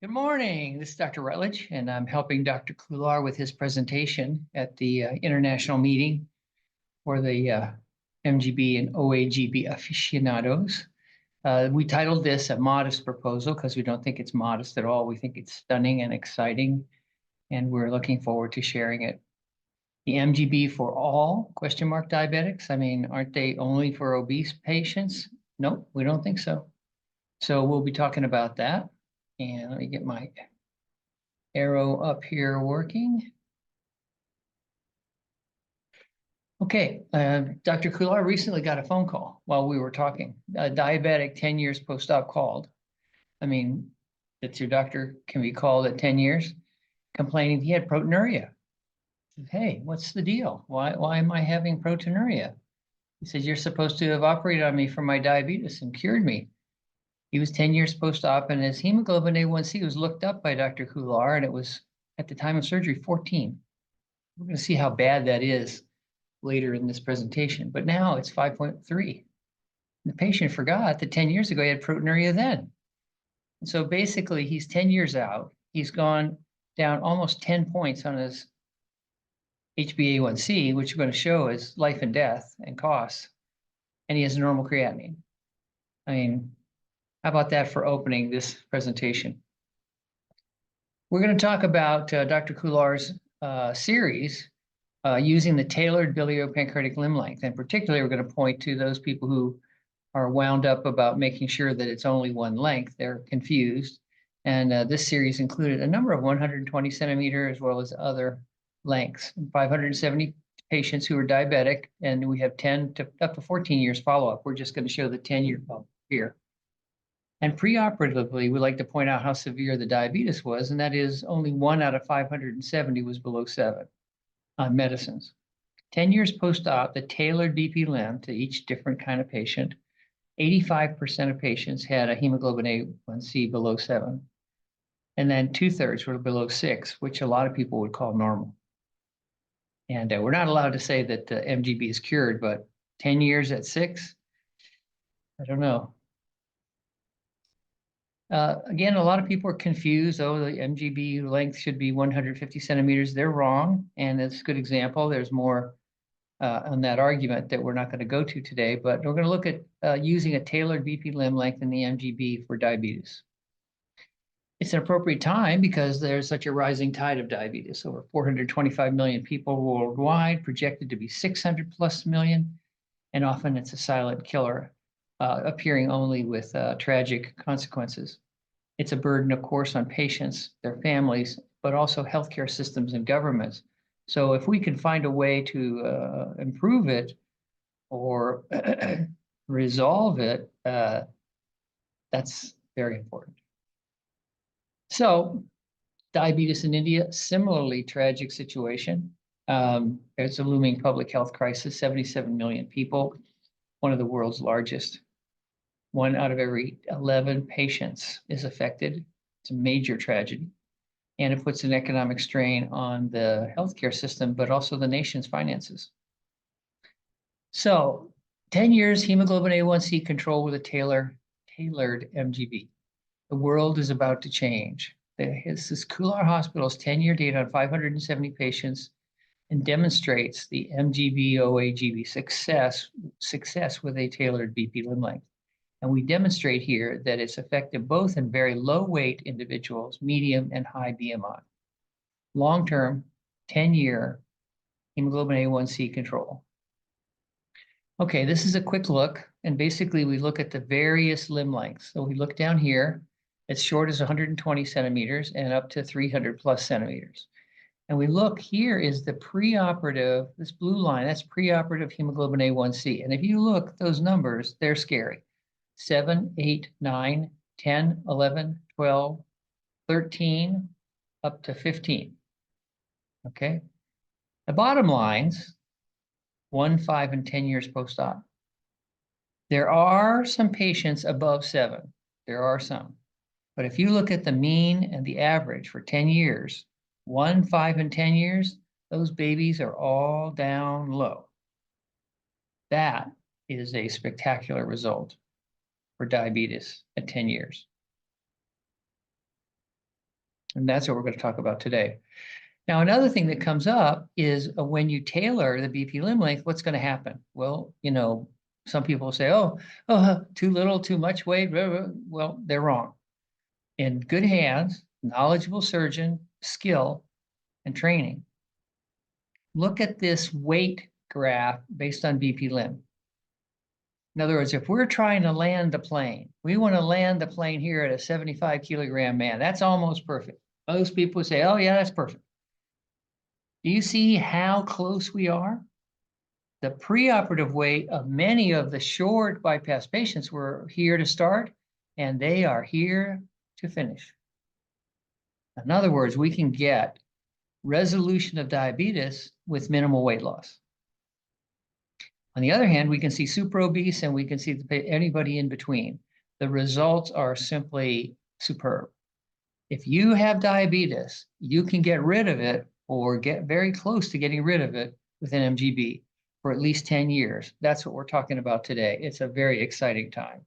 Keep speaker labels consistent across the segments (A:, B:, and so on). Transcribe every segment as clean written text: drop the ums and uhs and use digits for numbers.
A: Good morning. This is Dr. Rutledge, and I'm helping Dr. Kular with his presentation at the international meeting for the MGB and OAGB aficionados. We titled this a modest proposal because we don't think it's modest at all. We think it's stunning and exciting, and we're looking forward to sharing it. The MGB for all, question mark, diabetics? I mean, aren't they only for obese patients? Nope, we don't think so. So we'll be talking about that. And let me get my arrow up here working. Okay, Dr. Kular recently got a phone call while we were talking. A diabetic 10 years post-op called. I mean, it's your doctor can be called at 10 years, complaining he had proteinuria. Said, hey, what's the deal? Why am I having proteinuria? He said, you're supposed to have operated on me for my diabetes and cured me. He was 10 years post-op, and his hemoglobin A1C was looked up by Dr. Kular, and it was, at the time of surgery, 14. We're going to see how bad that is later in this presentation, but now it's 5.3. The patient forgot that 10 years ago he had proteinuria then. And so basically, he's 10 years out. He's gone down almost 10 points on his HbA1c, which we're going to show is life and death and costs, and he has a normal creatinine. I mean, how about that for opening this presentation? We're going to talk about Dr. Kular's series using the tailored biliopancreatic limb length. And particularly, we're going to point to those people who are wound up about making sure that it's only one length. They're confused. And this series included a number of 120 centimeter as well as other lengths. 570 patients who are diabetic, and we have 10 to up to 14 years follow-up. We're just going to show the 10-year follow-up here. And preoperatively, we like to point out how severe the diabetes was, and that is only 1 out of 570 was below 7 on medicines. 10 years post-op, the tailored BP limb to each different kind of patient, 85% of patients had a hemoglobin A1C below 7. And then 2/3 were below 6, which a lot of people would call normal. And we're not allowed to say that the MGB is cured, but 10 years at 6, I don't know. Again, a lot of people are confused. Oh, the MGB length should be 150 centimeters. They're wrong, and it's a good example. There's more on that argument that we're not going to go to today, but we're going to look at using a tailored BP limb length in the MGB for diabetes. It's an appropriate time because there's such a rising tide of diabetes. Over 425 million people worldwide, projected to be 600 plus million, and often it's a silent killer, appearing only with tragic consequences. It's a burden, of course, on patients, their families, but also healthcare systems and governments. So if we can find a way to improve it or resolve it, that's very important. So diabetes in India, similarly tragic situation. It's a looming public health crisis, 77 million people, one of the world's largest. 1 out of every 11 patients is affected. It's a major tragedy. And it puts an economic strain on the healthcare system, but also the nation's finances. So 10 years hemoglobin A1C control with a tailored MGB. The world is about to change. This is Kular Hospital's 10-year data on 570 patients and demonstrates the MGB OAGB success with a tailored BP limb length. And we demonstrate here that it's effective both in very low weight individuals, medium and high BMI. Long-term, 10-year hemoglobin A1C control. Okay, this is a quick look. And basically we look at the various limb lengths. So we look down here, as short as 120 centimeters and up to 300 plus centimeters. And we look, here is the preoperative, this blue line, that's preoperative hemoglobin A1C. And if you look, those numbers, they're scary. 7, 8, 9, 10, 11, 12, 13, up to 15. Okay. The bottom lines, 1, 5, and 10 years post-op. There are some patients above 7. There are some. But if you look at the mean and the average for 10 years, 1, 5, and 10 years, those babies are all down low. That is a spectacular result for diabetes at 10 years. And that's what we're going to talk about today. Now, another thing that comes up is when you tailor the BP limb length, what's going to happen? Well, some people say, oh, too little, too much weight. Well, they're wrong. In good hands, knowledgeable surgeon, skill, and training. Look at this weight graph based on BP limb. In other words, if we're trying to land the plane, we want to land the plane here at a 75 kilogram man. That's almost perfect. Most people say, oh yeah, that's perfect. Do you see how close we are? The preoperative weight of many of the short bypass patients were here to start, and they are here to finish. In other words, we can get resolution of diabetes with minimal weight loss. On the other hand, we can see super obese and we can see anybody in between. The results are simply superb. If you have diabetes, you can get rid of it or get very close to getting rid of it with an MGB for at least 10 years. That's what we're talking about today. It's a very exciting time.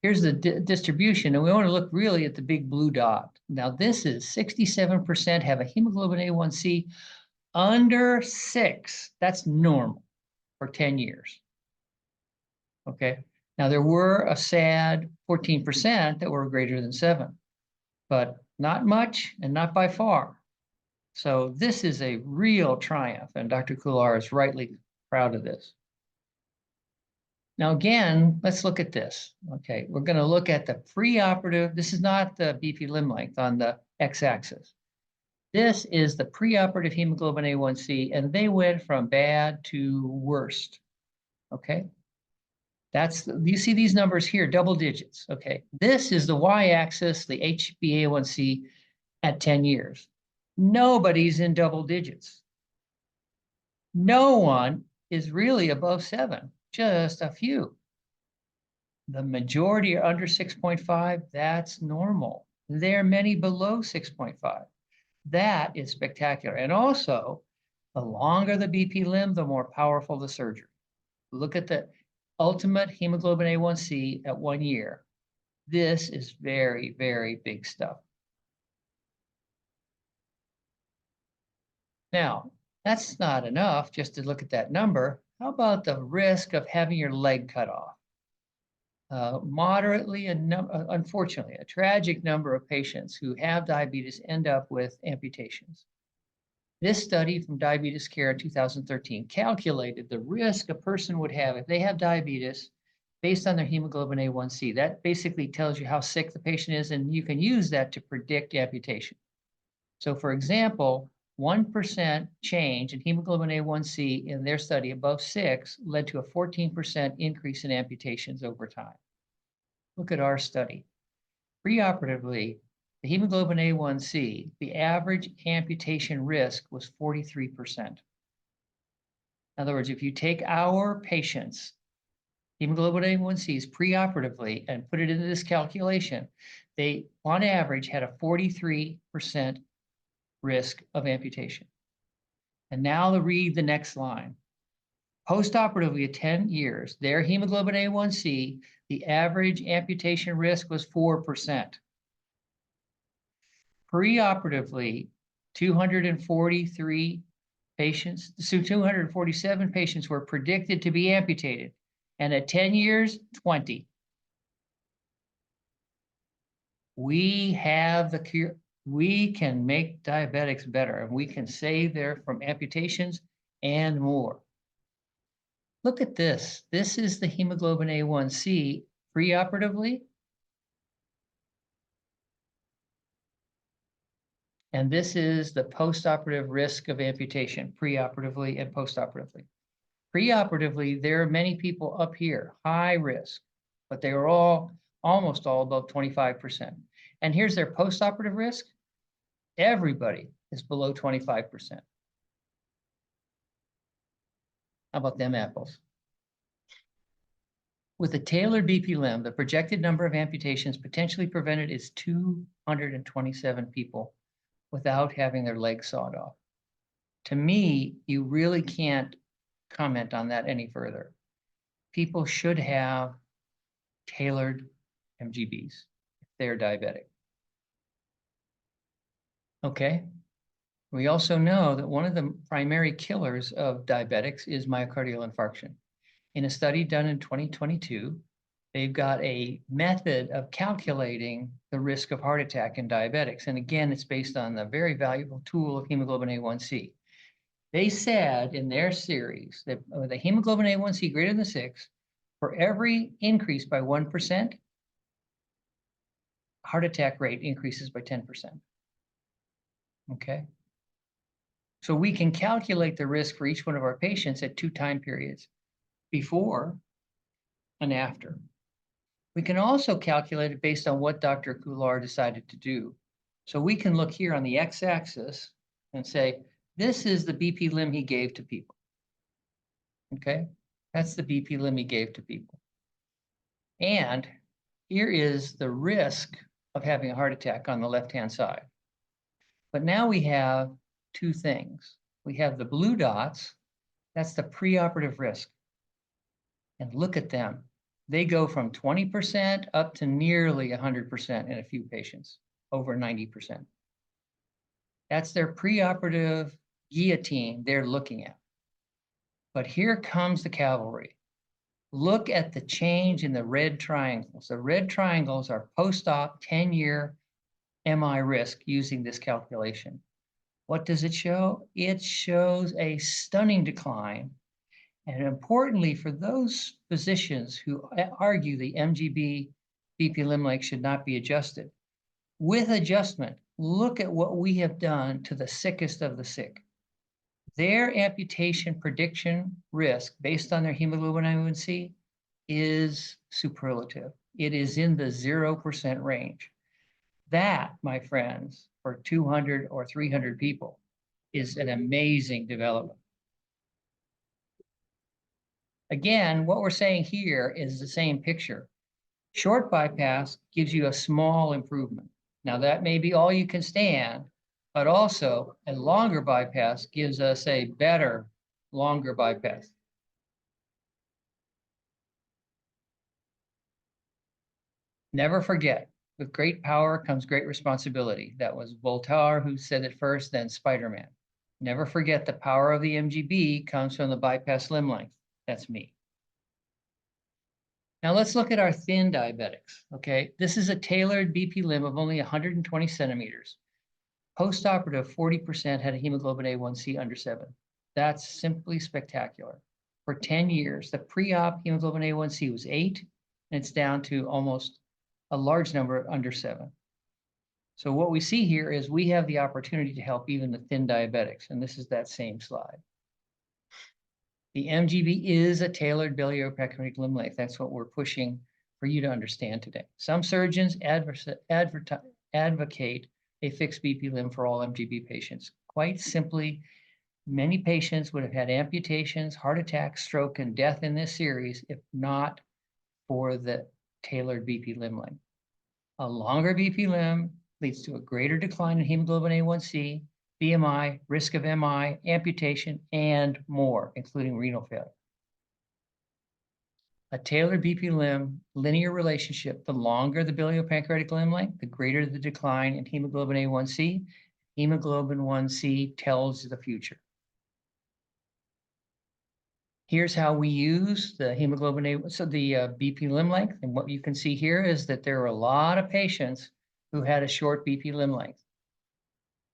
A: Here's the distribution, and we want to look really at the big blue dot. Now, this is 67% have a hemoglobin A1C under 6. That's normal for 10 years. Okay. Now, there were a sad 14% that were greater than 7, but not much and not by far. So this is a real triumph, and Dr. Kular is rightly proud of this. Now, again, let's look at this. Okay, we're going to look at the preoperative. This is not the BP limb length on the x-axis. This is the preoperative hemoglobin A1C, and they went from bad to worst. Okay, you see these numbers here, double digits. Okay, this is the y-axis, the HbA1c at 10 years. Nobody's in double digits. No one is really above 7. Just a few. The majority are under 6.5. That's normal. There are many below 6.5. That is spectacular. And also, the longer the BP limb, the more powerful the surgery. Look at the ultimate hemoglobin A1C at 1 year. This is very, very big stuff. Now, that's not enough just to look at that number. How about the risk of having your leg cut off? Moderately, and unfortunately, a tragic number of patients who have diabetes end up with amputations. This study from Diabetes Care in 2013 calculated the risk a person would have if they have diabetes based on their hemoglobin A1C. That basically tells you how sick the patient is, and you can use that to predict amputation. So, for example, 1% change in hemoglobin A1C in their study above 6 led to a 14% increase in amputations over time. Look at our study. Preoperatively, the hemoglobin A1C, the average amputation risk was 43%. In other words, if you take our patients' hemoglobin A1Cs preoperatively and put it into this calculation, they, on average, had a 43% risk of amputation. And now to read the next line. Postoperatively at 10 years, their hemoglobin A1C, the average amputation risk was 4%. Preoperatively, 247 patients were predicted to be amputated, and at 10 years, 20. We have the cure. We can make diabetics better, and we can save them from amputations and more. Look at this. This is the hemoglobin A1C preoperatively. And this is the postoperative risk of amputation, preoperatively and postoperatively. Preoperatively, there are many people up here, high risk, but they are almost all above 25%. And here's their postoperative risk. Everybody is below 25%. How about them apples? With a tailored BP limb, the projected number of amputations potentially prevented is 227 people without having their legs sawed off. To me, you really can't comment on that any further. People should have tailored MGBs if they're diabetic. Okay. We also know that one of the primary killers of diabetics is myocardial infarction. In a study done in 2022, they've got a method of calculating the risk of heart attack in diabetics. And again, it's based on the very valuable tool of hemoglobin A1C. They said in their series that with a hemoglobin A1C greater than 6, for every increase by 1%, heart attack rate increases by 10%. Okay. So we can calculate the risk for each one of our patients at 2 time periods, before and after. We can also calculate it based on what Dr. Goulart decided to do. So we can look here on the x-axis and say, this is the BP limb he gave to people. Okay, that's the BP limb he gave to people. And here is the risk of having a heart attack on the left-hand side. But now we have two things. We have the blue dots, that's the preoperative risk. And look at them. They go from 20% up to nearly 100% in a few patients, over 90%. That's their preoperative guillotine they're looking at. But here comes the cavalry. Look at the change in the red triangles. The red triangles are post-op 10-year MI risk using this calculation. What does it show? It shows a stunning decline. And importantly, for those physicians who argue the MGB BP limb length should not be adjusted, with adjustment, look at what we have done to the sickest of the sick. Their amputation prediction risk based on their hemoglobin A1C is superlative. It is in the 0% range. That, my friends, for 200 or 300 people, is an amazing development. Again, what we're saying here is the same picture. Short bypass gives you a small improvement. Now that may be all you can stand, but also a longer bypass gives us a better, longer bypass. Never forget, with great power comes great responsibility. That was Voltaire who said it first, then Spider-Man. Never forget the power of the MGB comes from the bypass limb length. That's me. Now let's look at our thin diabetics, okay? This is a tailored BP limb of only 120 centimeters. Post-operative, 40% had a hemoglobin A1C under 7. That's simply spectacular. For 10 years, the pre-op hemoglobin A1C was 8, and it's down to almost a large number under 7. So what we see here is we have the opportunity to help even the thin diabetics, and this is that same slide. The MGB is a tailored biliopancreatic limb length. That's what we're pushing for you to understand today. Some surgeons advocate a fixed BP limb for all MGB patients. Quite simply, many patients would have had amputations, heart attack, stroke, and death in this series if not for the tailored BP limb length. A longer BP limb leads to a greater decline in hemoglobin A1C, BMI, risk of MI, amputation, and more, including renal failure. A tailored BP limb linear relationship, the longer the biliopancreatic limb length, the greater the decline in hemoglobin A1C. Hemoglobin 1C tells the future. Here's how we use the hemoglobin A, so the BP limb length. And what you can see here is that there are a lot of patients who had a short BP limb length.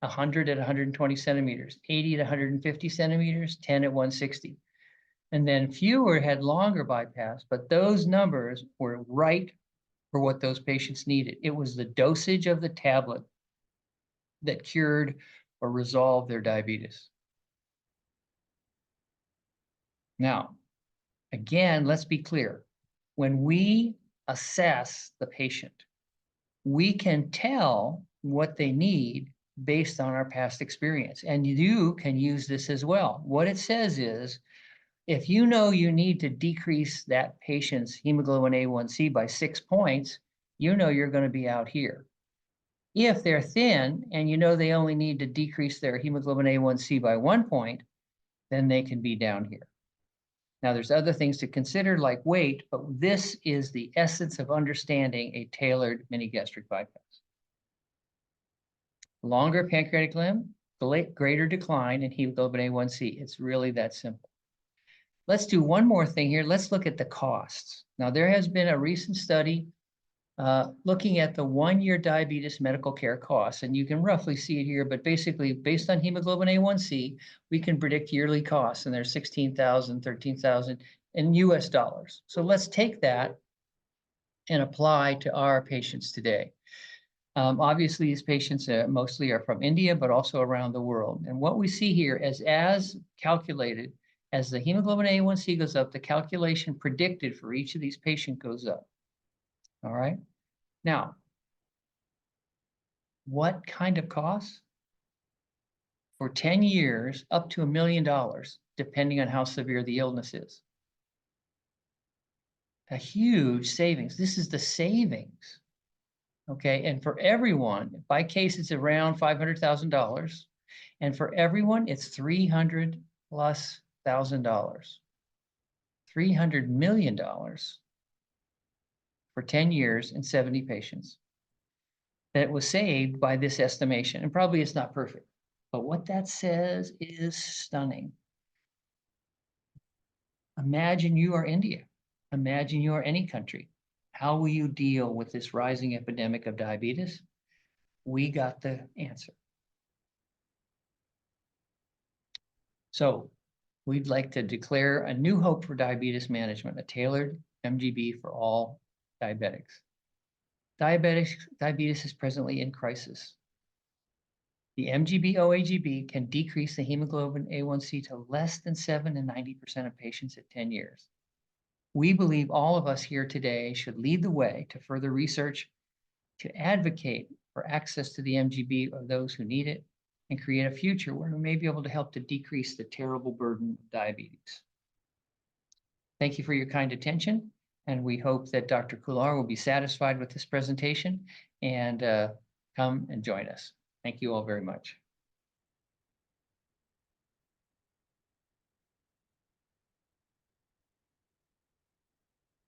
A: 100 at 120 centimeters, 80 at 150 centimeters, 10 at 160. And then fewer had longer bypass, but those numbers were right for what those patients needed. It was the dosage of the tablet that cured or resolved their diabetes. Now, again, let's be clear. When we assess the patient, we can tell what they need based on our past experience. And you can use this as well. What it says is, if you know you need to decrease that patient's hemoglobin A1C by 6 points, you know you're going to be out here. If they're thin and you know they only need to decrease their hemoglobin A1C by 1 point, then they can be down here. Now, there's other things to consider like weight, but this is the essence of understanding a tailored mini gastric bypass. Longer pancreatic limb, greater decline in hemoglobin A1C. It's really that simple. Let's do one more thing here. Let's look at the costs. Now, there has been a recent study looking at the 1-year diabetes medical care costs, and you can roughly see it here, but basically based on hemoglobin A1C, we can predict yearly costs, and there's 16,000, 13,000 in US dollars. So let's take that and apply to our patients today. Obviously, these patients mostly are from India, but also around the world. And what we see here is as calculated, as the hemoglobin A1C goes up, the calculation predicted for each of these patients goes up. All right. Now, what kind of costs? For 10 years, up to $1 million, depending on how severe the illness is. A huge savings. This is the savings. Okay, and for everyone, by case, it's around $500,000. And for everyone, it's $300,000+. $300 million for 10 years and 70 patients that was saved by this estimation. And probably it's not perfect, but what that says is stunning. Imagine you are India. Imagine you are any country. How will you deal with this rising epidemic of diabetes? We got the answer. So we'd like to declare a new hope for diabetes management, a tailored MGB for all diabetics. Diabetes is presently in crisis. The MGB-OAGB can decrease the hemoglobin A1C to less than 7 and 90% of patients at 10 years. We believe all of us here today should lead the way to further research, to advocate for access to the MGB of those who need it, and create a future where we may be able to help to decrease the terrible burden of diabetes. Thank you for your kind attention, and we hope that Dr. Kular will be satisfied with this presentation and come and join us. Thank you all very much.